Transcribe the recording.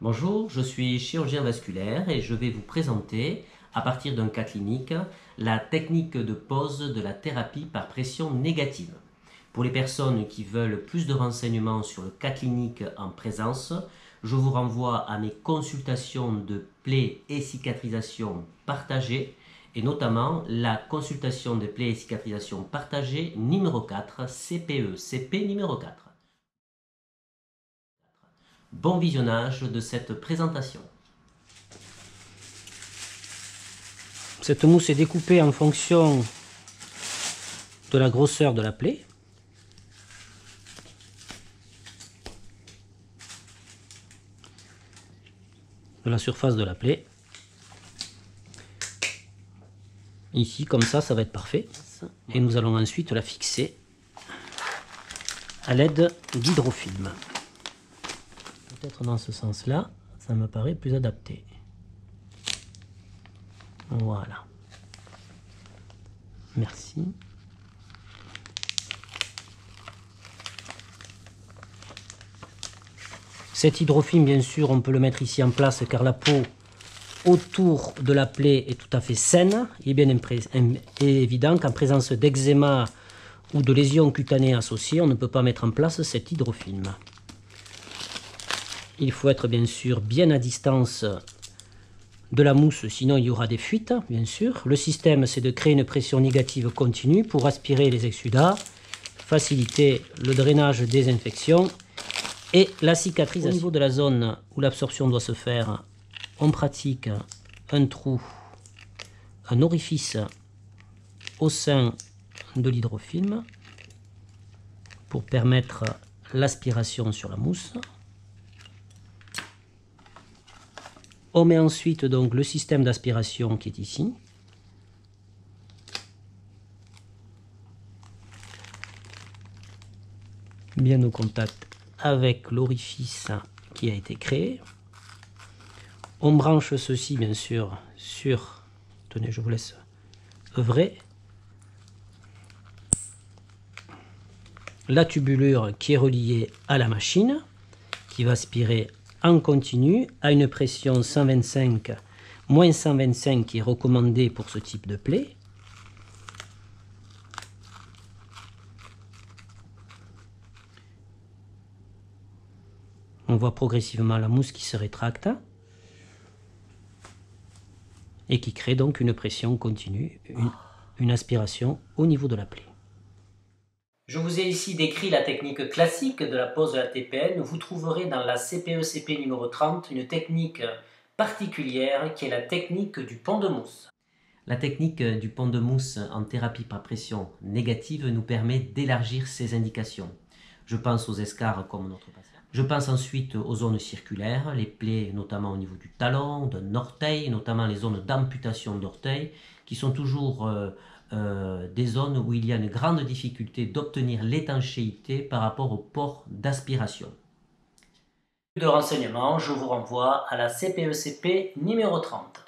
Bonjour, je suis chirurgien vasculaire et je vais vous présenter, à partir d'un cas clinique, la technique de pose de la thérapie par pression négative. Pour les personnes qui veulent plus de renseignements sur le cas clinique en présence, je vous renvoie à mes consultations de plaies et cicatrisation partagées et notamment la consultation de plaies et cicatrisation partagée numéro 4, CPE-CP numéro 4. Bon visionnage de cette présentation. Cette mousse est découpée en fonction de la grosseur de la plaie. De la surface de la plaie. Ici, comme ça va être parfait. Et nous allons ensuite la fixer à l'aide d'hydrofilm. Peut-être dans ce sens-là, ça me paraît plus adapté. Voilà. Merci. Cet hydrofilm, bien sûr, on peut le mettre ici en place car la peau autour de la plaie est tout à fait saine. Il est bien évident qu'en présence d'eczéma ou de lésions cutanées associées, on ne peut pas mettre en place cet hydrofilm. Il faut être bien sûr bien à distance de la mousse, sinon il y aura des fuites, bien sûr. Le système, c'est de créer une pression négative continue pour aspirer les exsudats, faciliter le drainage des infections et la cicatrisation. Au niveau de la zone où l'absorption doit se faire, on pratique un trou, un orifice au sein de l'hydrofilm pour permettre l'aspiration sur la mousse. On met ensuite donc le système d'aspiration qui est ici. Bien au contact avec l'orifice qui a été créé. On branche ceci bien sûr sur, tenez, je vous laisse œuvrer, la tubulure qui est reliée à la machine qui va aspirer en continu à une pression 125, moins 125 qui est recommandée pour ce type de plaie. On voit progressivement la mousse qui se rétracte et qui crée donc une pression continue, une aspiration au niveau de la plaie. Je vous ai ici décrit la technique classique de la pose de la TPN. Vous trouverez dans la CPE-CP numéro 30 une technique particulière qui est la technique du pont de mousse. La technique du pont de mousse en thérapie par pression négative nous permet d'élargir ses indications. Je pense aux escarres comme notre patient. Je pense ensuite aux zones circulaires, les plaies notamment au niveau du talon, d'un orteil, notamment les zones d'amputation d'orteil, qui sont toujours des zones où il y a une grande difficulté d'obtenir l'étanchéité par rapport au port d'aspiration. Pour plus de renseignements, je vous renvoie à la CPE-CP numéro 30.